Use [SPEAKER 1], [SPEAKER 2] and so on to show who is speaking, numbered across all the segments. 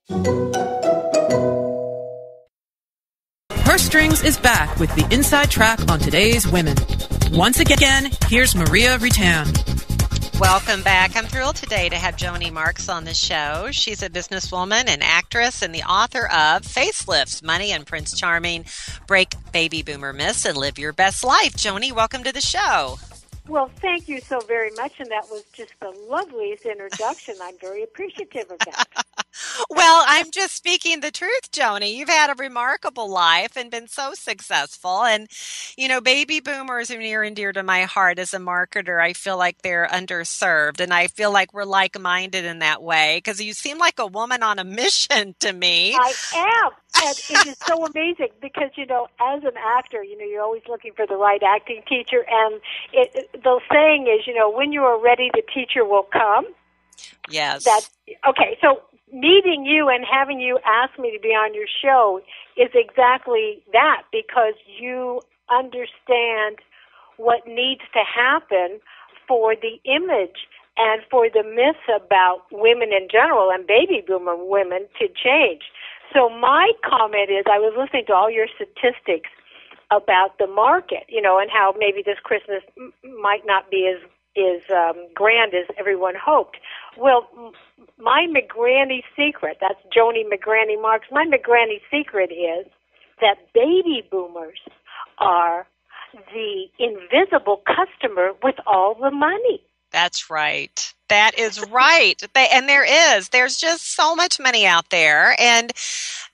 [SPEAKER 1] Purse Strings is back with the inside track on today's women. Once again, here's Maria Reitan.
[SPEAKER 2] Welcome back. I'm thrilled today to have Joanie Marx on the show. She's a businesswoman and actress and the author of Facelifts, Money and Prince Charming, Break Baby Boomer Myths and Live Your Best Life. Joanie, welcome to the show.
[SPEAKER 3] Well, thank you so very much, and that was just the loveliest introduction. I'm very appreciative of that.
[SPEAKER 2] Well, I'm just speaking the truth, Joanie. You've had a remarkable life and been so successful. And, you know, baby boomers are near and dear to my heart as a marketer. I feel like they're underserved, and I feel like we're like-minded in that way because you seem like a woman on a mission to me.
[SPEAKER 3] I am. And it is so amazing because, you know, as an actor, you know, you're always looking for the right acting teacher. And the saying is, you know, when you are ready, the teacher will come.
[SPEAKER 2] Yes.
[SPEAKER 3] Okay, so meeting you and having you ask me to be on your show is exactly that, because you understand what needs to happen for the image and for the myths about women in general and baby boomer women to change. So my comment is, I was listening to all your statistics about the market, you know, and how maybe this Christmas might not be as grand as everyone hoped. Well, my McGranny secret, that's Joanie McGranny Marx, my McGranny secret is that baby boomers are the invisible customer with all the money.
[SPEAKER 2] That's right. That is right. There's just so much money out there, and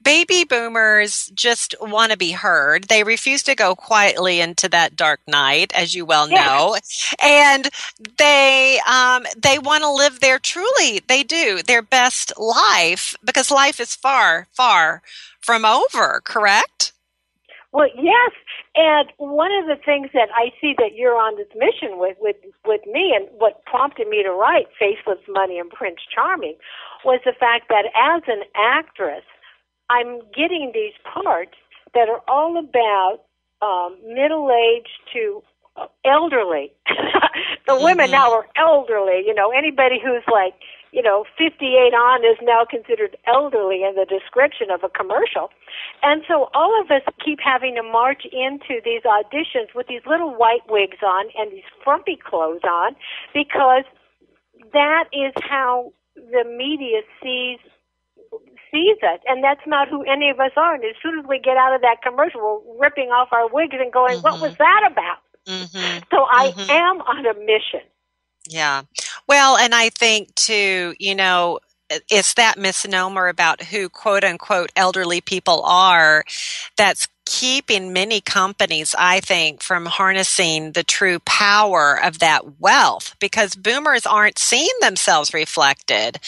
[SPEAKER 2] baby boomers just want to be heard. They refuse to go quietly into that dark night, as you well know, and they want to live their best life, because life is far, far from over, correct?
[SPEAKER 3] Well, yes, and one of the things that I see that you're on this mission with me, and what prompted me to write Facelifts, Money and Prince Charming, was the fact that as an actress, I'm getting these parts that are all about middle-aged to elderly. The women now are elderly. You know, anybody who's like, 58 on is now considered elderly in the description of a commercial. And so all of us keep having to march into these auditions with these little white wigs on and these frumpy clothes on, because that is how the media sees us, and that's not who any of us are. And as soon as we get out of that commercial, we're ripping off our wigs and going, what was that about? So I am on a mission.
[SPEAKER 2] Yeah. Well, and I think too, it's that misnomer about who quote unquote elderly people are that's keeping many companies, I think, from harnessing the true power of that wealth, because boomers aren't seeing themselves reflected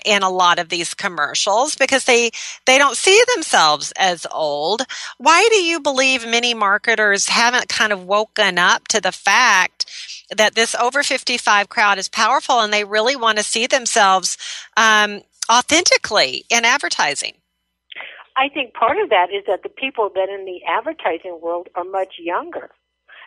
[SPEAKER 2] in a lot of these commercials because they don't see themselves as old. Why do you believe many marketers haven't kind of woken up to the fact that this over 55 crowd is powerful and they really want to see themselves authentically in advertising?
[SPEAKER 3] I think part of that is that the people that in the advertising world are much younger.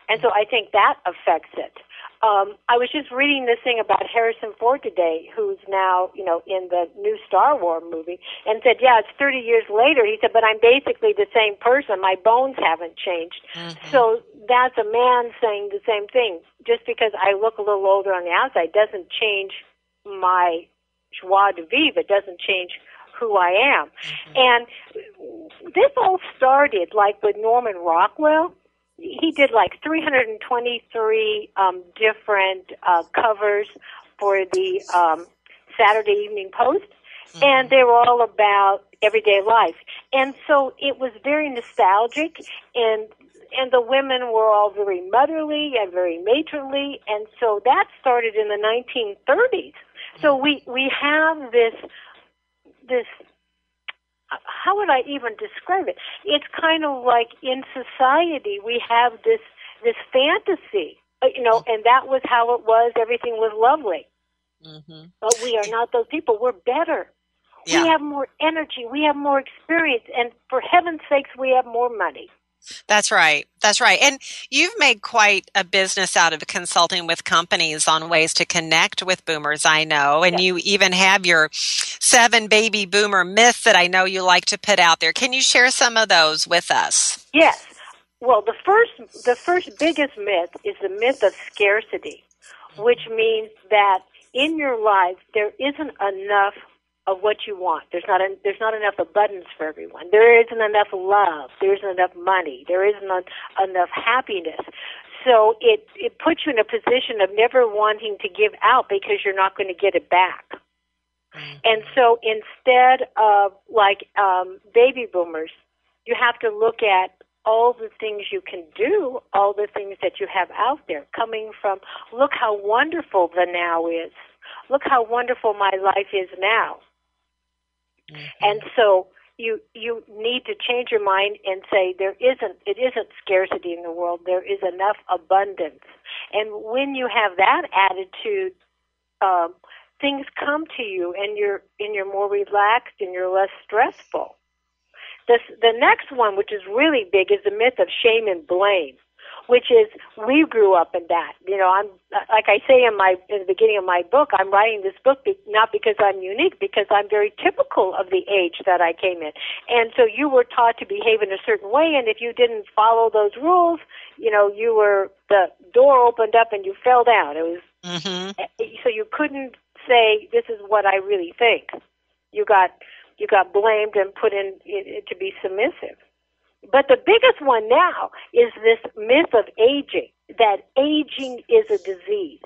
[SPEAKER 3] And so I think that affects it. I was just reading this thing about Harrison Ford today, who's now, in the new Star Wars movie, and said, it's 30 years later. He said, but I'm basically the same person. My bones haven't changed. So that's a man saying the same thing. Just because I look a little older on the outside doesn't change my joie de vivre. It doesn't change who I am. And this all started like with Norman Rockwell. He did like 323 different covers for the Saturday Evening Post, and they were all about everyday life. And so it was very nostalgic, and the women were all very motherly and very matronly, and so that started in the 1930s. So we have this, how would I even describe it? It's kind of like in society we have this fantasy, and that was how it was. Everything was lovely. But we are not those people. We're better. Yeah. We have more energy. We have more experience. And for heaven's sakes, we have more money.
[SPEAKER 2] That's right. That's right. And you've made quite a business out of consulting with companies on ways to connect with boomers, I know. And you even have your 7 baby boomer myths that I know you like to put out there. Can you share some of those with us?
[SPEAKER 3] Yes. Well, the first biggest myth is the myth of scarcity, which means that in your life there isn't enough of what you want. There's not enough abundance for everyone. There isn't enough love. There isn't enough money. There isn't enough happiness. So it puts you in a position of never wanting to give out because you're not going to get it back. And so instead of baby boomers, you have to look at all the things you can do, all the things that you have out there, coming from, look how wonderful the now is. Look how wonderful my life is now. And so you need to change your mind and say it isn't scarcity in the world. There is enough abundance. And when you have that attitude, things come to you, and you're more relaxed and you're less stressful. The next one, which is really big, is the myth of shame and blame, which is we grew up in that. I'm like I say in the beginning of my book, I'm writing this book not because I'm unique, because I'm very typical of the age that I came in. And so you were taught to behave in a certain way, and if you didn't follow those rules, the door opened up and you fell down. It was so you couldn't say this is what I really think. You got blamed and put in to be submissive. But the biggest one now is this myth of aging, that aging is a disease.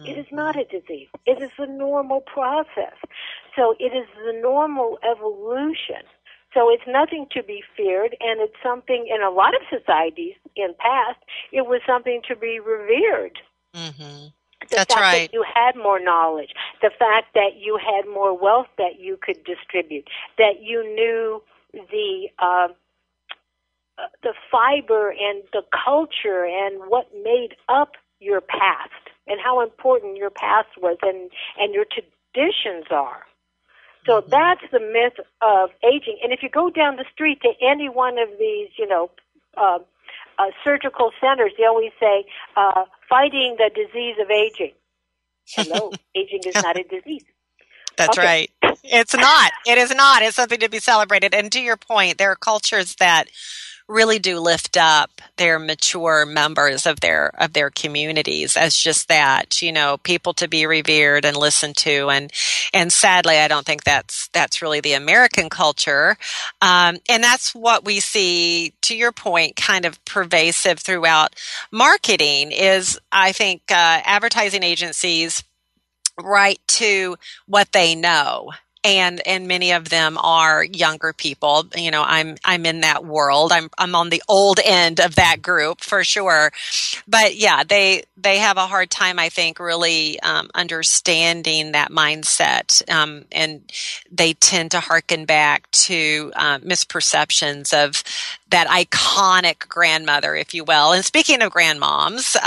[SPEAKER 3] It is not a disease. It is a normal process. So it is the normal evolution. So it's nothing to be feared, and it's something in a lot of societies in past, it was something to be revered.
[SPEAKER 2] Mm-hmm.
[SPEAKER 3] The
[SPEAKER 2] That's
[SPEAKER 3] fact
[SPEAKER 2] right.
[SPEAKER 3] that you had more knowledge, the fact that you had more wealth that you could distribute, that you knew the fiber and the culture and what made up your past and how important your past was and your traditions are. So that's the myth of aging. And if you go down the street to any one of these, surgical centers, they always say, fighting the disease of aging. Hello, aging is not a disease.
[SPEAKER 2] That's right. It's not. It is not. It's something to be celebrated. And to your point, there are cultures that really do lift up their mature members of their communities as just that, people to be revered and listened to. And sadly, I don't think that's really the American culture. And that's what we see, to your point, kind of pervasive throughout marketing is, I think, advertising agencies write to what they know. And many of them are younger people. I'm in that world. I'm on the old end of that group for sure. But yeah, they have a hard time, I think, really understanding that mindset. And they tend to hearken back to misperceptions of that iconic grandmother, if you will. And speaking of grandmoms,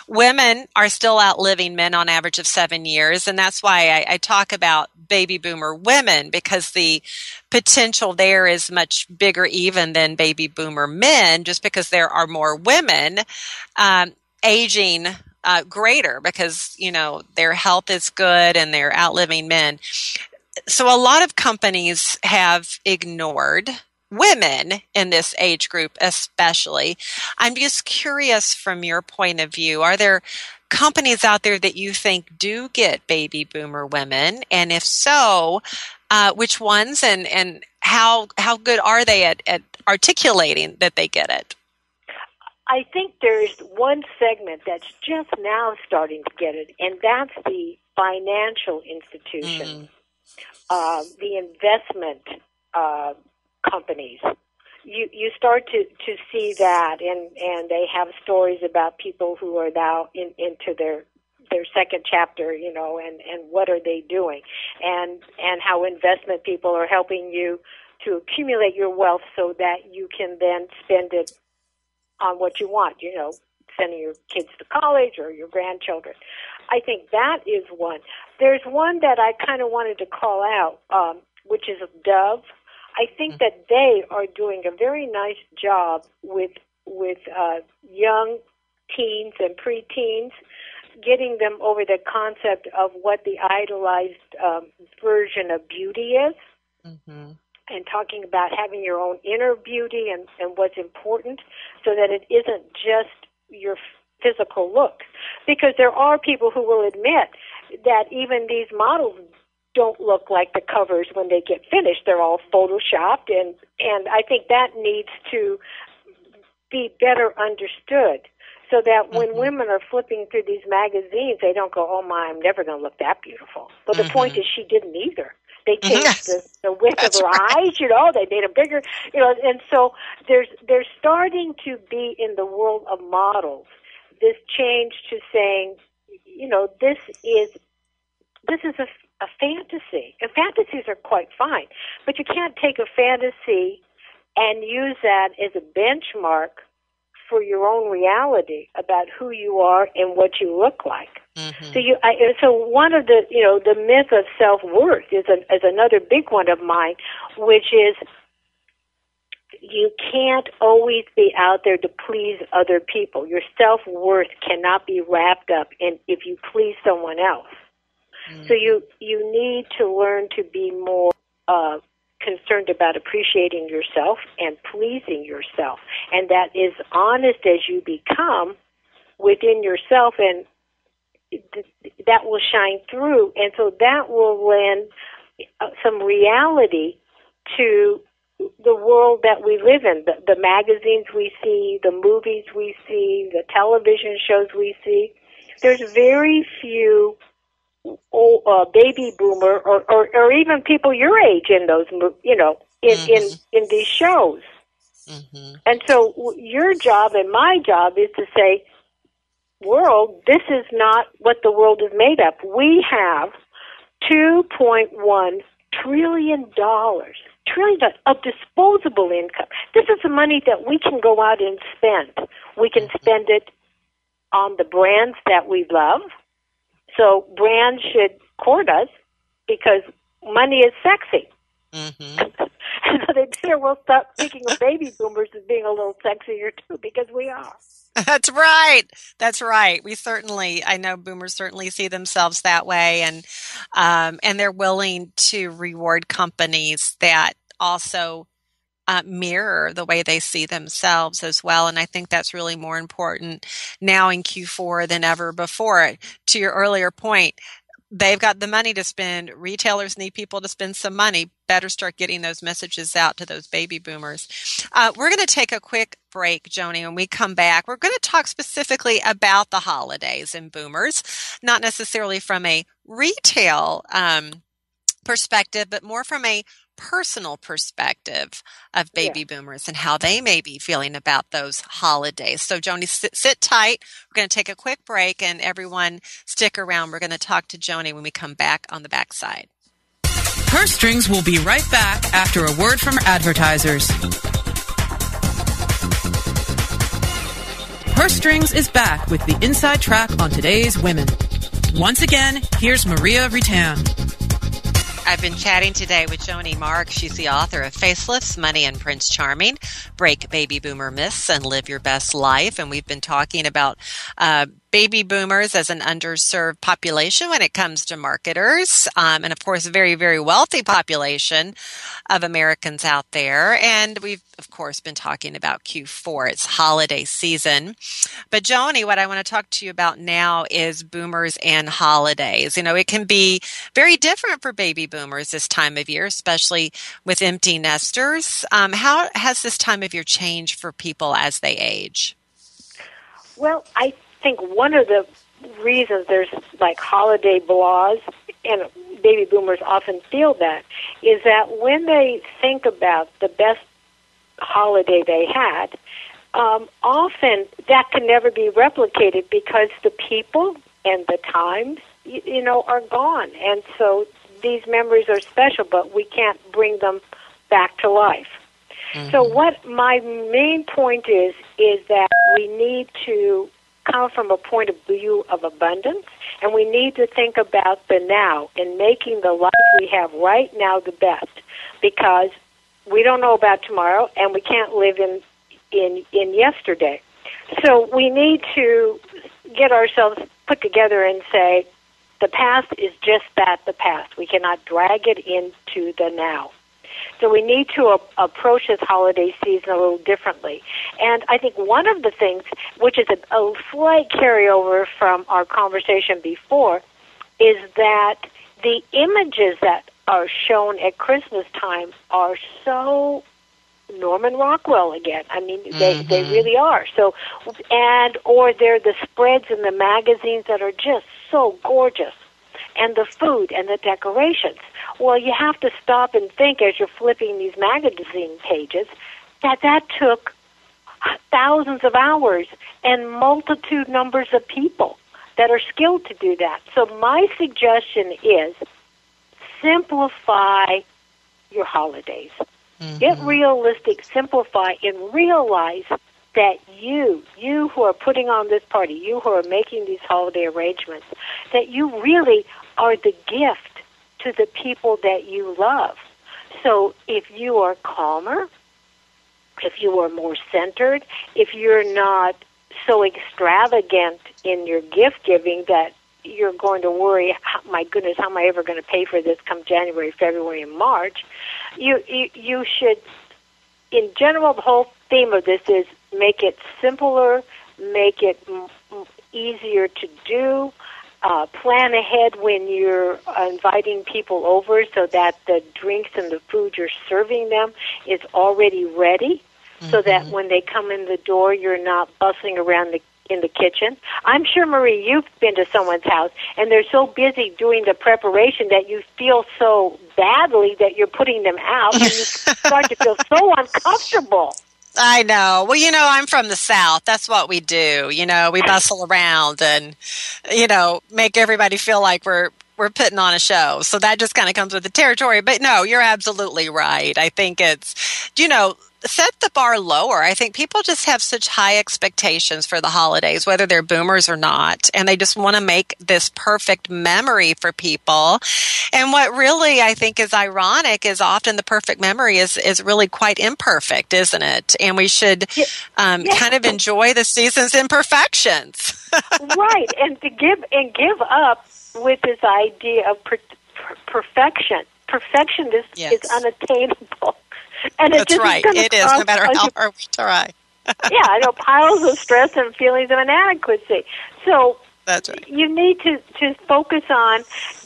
[SPEAKER 2] women are still outliving men on average of 7 years. And that's why I talk about baby boomer women, because the potential there is much bigger even than baby boomer men, just because there are more women aging greater because, their health is good and they're outliving men. So a lot of companies have ignored women in this age group especially. I'm just curious from your point of view, are there companies out there that you think do get baby boomer women? And if so, which ones and how good are they at articulating that they get it?
[SPEAKER 3] I think there's one segment that's just now starting to get it, and that's the financial institutions, the investment companies. You start to see that, and they have stories about people who are now into their second chapter, and what are they doing, and how investment people are helping you to accumulate your wealth so that you can then spend it on what you want, sending your kids to college or your grandchildren. I think that is one. There's one that I kind of wanted to call out, which is Dove. I think that they are doing a very nice job with young teens and preteens, getting them over the concept of what the idolized version of beauty is, and talking about having your own inner beauty and what's important, so that it isn't just your physical look. Because there are people who will admit that even these models don't look like the covers when they get finished. They're all photoshopped, and I think that needs to be better understood, so that when women are flipping through these magazines, they don't go, "Oh my, I'm never going to look that beautiful." Well, the point is, she didn't either. They changed the width of her eyes, they made them bigger, and so there's starting to be in the world of models this change to saying, this is a fantasy. And fantasies are quite fine, but you can't take a fantasy and use that as a benchmark for your own reality about who you are and what you look like. So one of the the myth of self-worth is another big one of mine, which is you can't always be out there to please other people. Your self-worth cannot be wrapped up in if you please someone else. So you need to learn to be more concerned about appreciating yourself and pleasing yourself, and that is honest as you become within yourself, and that will shine through, and so that will lend some reality to the world that we live in, the magazines we see, the movies we see, the television shows we see. There's very few baby boomer or even people your age in those, in these shows. And so your job and my job is to say, world, this is not what the world is made of. We have $2.1 trillion of disposable income. This is the money that we can go out and spend. We can spend it on the brands that we love. So brands should court us because money is sexy. And so they better well stop thinking of baby boomers as being a little sexier too, because we are.
[SPEAKER 2] That's right. That's right. I know boomers certainly see themselves that way, and they're willing to reward companies that also mirror the way they see themselves as well. And I think that's really more important now in Q4 than ever before. To your earlier point, they've got the money to spend. Retailers need people to spend some money. Better start getting those messages out to those baby boomers. We're going to take a quick break, Joanie. When we come back, we're going to talk specifically about the holidays and boomers, not necessarily from a retail perspective, but more from a personal perspective of baby boomers and how they may be feeling about those holidays. So, Joanie, sit tight. We're going to take a quick break, and everyone stick around. We're going to talk to Joanie when we come back on the backside.
[SPEAKER 1] Purse Strings will be right back after a word from advertisers. Purse Strings is back with the inside track on today's women. Once again, here's Maria Reitan.
[SPEAKER 2] I've been chatting today with Joanie Marx. She's the author of Facelifts, Money and Prince Charming, Break Baby Boomer Myths and Live Your Best Life. And we've been talking about baby boomers as an underserved population when it comes to marketers. And of course, a very, very wealthy population of Americans out there. And we've, of course, been talking about Q4. It's holiday season. But Joanie, what I want to talk to you about now is boomers and holidays. It can be very different for baby boomers this time of year, especially with empty nesters. How has this time of year changed for people as they age?
[SPEAKER 3] Well, I think one of the reasons there's like holiday blahs, and baby boomers often feel that, is that when they think about the best holiday they had, often that can never be replicated because the people and the times, are gone. And so these memories are special, but we can't bring them back to life. So what my main point is that we need to come from a point of view of abundance, and we need to think about the now and making the life we have right now the best, because we don't know about tomorrow, and we can't live in yesterday. So we need to get ourselves put together and say, the past is just that, the past. We cannot drag it into the now. So we need to approach this holiday season a little differently. And I think one of the things, which is a slight carryover from our conversation before, is that the images that are shown at Christmas time are so Norman Rockwell again. I mean, they really are. So, or they're the spreads in the magazines that are just so gorgeous, and the food and the decorations. Well, you have to stop and think as you're flipping these magazine pages that took thousands of hours and multitude numbers of people that are skilled to do that. So my suggestion is simplify your holidays. Get realistic, simplify, and realize that you who are putting on this party, you who are making these holiday arrangements, that you really are the gift to the people that you love. So if you are calmer, if you are more centered, if you're not so extravagant in your gift giving that you're going to worry, my goodness, how am I ever going to pay for this come January, February, and March, you should, in general, the whole theme of this is make it simpler, make it easier to do, plan ahead when you're inviting people over so that the drinks and the food you're serving them is already ready, so that when they come in the door, you're not bustling around in the kitchen. I'm sure, Marie, you've been to someone's house, and they're so busy doing the preparation that you feel so badly that you're putting them out, and you start to feel so uncomfortable.
[SPEAKER 2] I know. Well, I'm from the South. That's what we do. We bustle around and, make everybody feel like we're putting on a show. So that just kind of comes with the territory. But no, you're absolutely right. I think it's, set the bar lower. I think people just have such high expectations for the holidays, whether they're boomers or not, and they just want to make this perfect memory for people. And what really I think is ironic is often the perfect memory is really quite imperfect, isn't it? And we should kind of enjoy the season's imperfections.
[SPEAKER 3] Right, and to give up with this idea of perfection. Perfection is unattainable. And
[SPEAKER 2] that's right. It is, no matter how hard we try.
[SPEAKER 3] Yeah, I know, piles of stress and feelings of inadequacy. So
[SPEAKER 2] that's right.
[SPEAKER 3] You need to focus on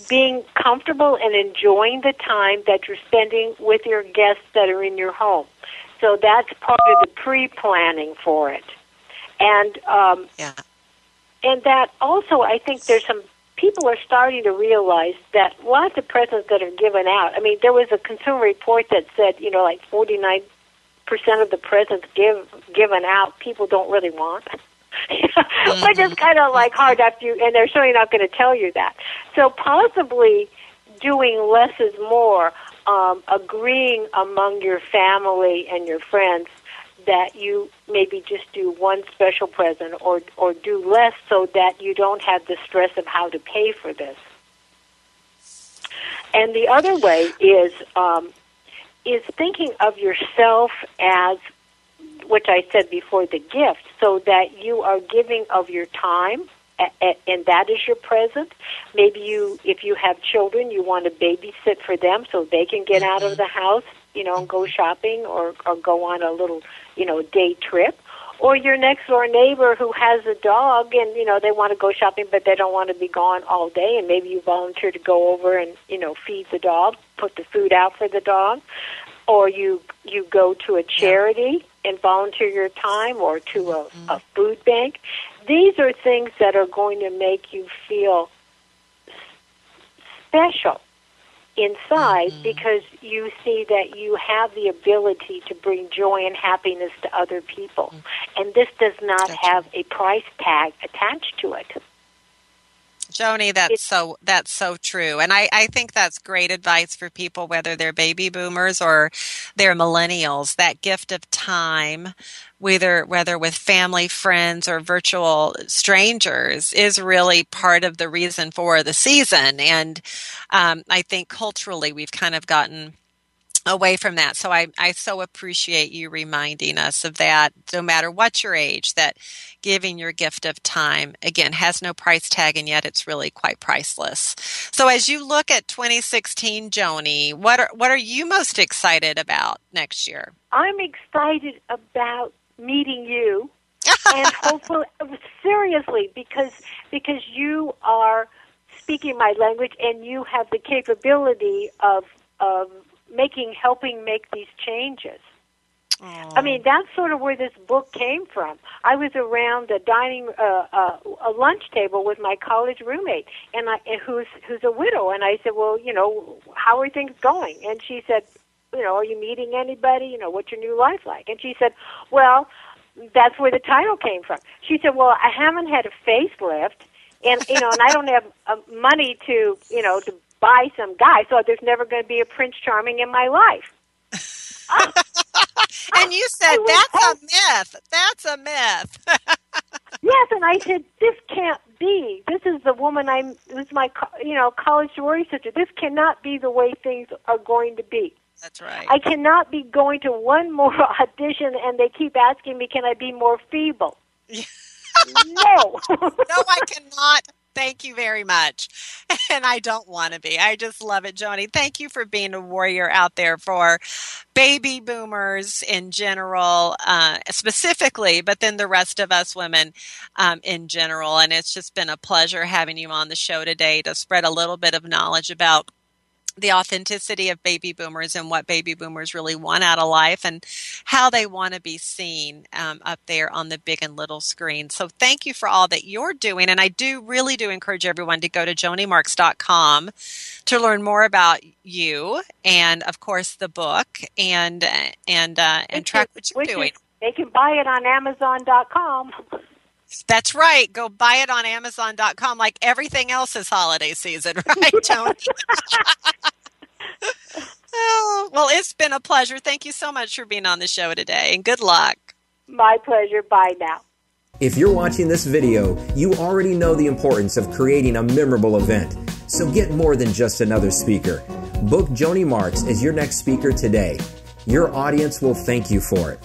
[SPEAKER 3] being comfortable and enjoying the time that you're spending with your guests that are in your home. So that's part of the pre-planning for it. And and that also, I think there's some people are starting to realize that lots of presents that are given out. I mean, there was a consumer report that said, like 49% of the presents given out people don't really want. Which is kind of like hard after you, and they're certainly not going to tell you that. So possibly doing less is more, agreeing among your family and your friends that you maybe just do one special present or do less so that you don't have the stress of how to pay for this. And the other way is thinking of yourself as, which I said before, the gift, so that you are giving of your time, and that is your present. Maybe if you have children, you want to babysit for them so they can get out of the house, and go shopping or go on a little, day trip. Or your next door neighbor who has a dog and, they want to go shopping but they don't want to be gone all day, and maybe you volunteer to go over and, feed the dog, put the food out for the dog. Or you go to a charity and volunteer your time, or to a food bank. These are things that are going to make you feel special inside, because you see that you have the ability to bring joy and happiness to other people. And this does not have a price tag attached to it.
[SPEAKER 2] Joanie, that's so true. And I think that's great advice for people, whether they're baby boomers or they're millennials. That gift of time, whether with family, friends, or virtual strangers, is really part of the reason for the season. And I think culturally we've kind of gotten away from that. So I so appreciate you reminding us of that, no matter what your age, that giving your gift of time, again, has no price tag, and yet it's really quite priceless. So as you look at 2016, Joanie, what are you most excited about next year?
[SPEAKER 3] I'm excited about meeting you, and hopefully, seriously, because you are speaking my language, and you have the capability of helping make these changes.
[SPEAKER 2] Aww.
[SPEAKER 3] I mean, that's sort of where this book came from. I was around a lunch table with my college roommate, and who's a widow, and I said, well, how are things going? And she said, are you meeting anybody? What's your new life like? And she said, well, that's where the title came from. She said, well, I haven't had a facelift, and and I don't have money to buy some guy, so there's never going to be a Prince Charming in my life.
[SPEAKER 2] And you said, that's a myth. That's a myth.
[SPEAKER 3] Yes, and I said, this can't be. This is the woman this is my, college sorority sister. This cannot be the way things are going to be.
[SPEAKER 2] That's right.
[SPEAKER 3] I cannot be going to one more audition and they keep asking me, can I be more feeble? No.
[SPEAKER 2] No, I cannot. Thank you very much. And I don't want to be. I just love it, Joanie. Thank you for being a warrior out there for baby boomers in general, specifically, but then the rest of us women in general. And it's just been a pleasure having you on the show today to spread a little bit of knowledge about the authenticity of baby boomers and what baby boomers really want out of life and how they want to be seen up there on the big and little screen. So thank you for all that you're doing. And I really do encourage everyone to go to joaniemarx.com to learn more about you and, of course, the book and track what you're doing.
[SPEAKER 3] They can buy it on Amazon.com.
[SPEAKER 2] That's right. Go buy it on Amazon.com like everything else is holiday season, right, Joanie? Oh, well, it's been a pleasure. Thank you so much for being on the show today, and good luck.
[SPEAKER 3] My pleasure. Bye now.
[SPEAKER 4] If you're watching this video, you already know the importance of creating a memorable event. So get more than just another speaker. Book Joanie Marx as your next speaker today. Your audience will thank you for it.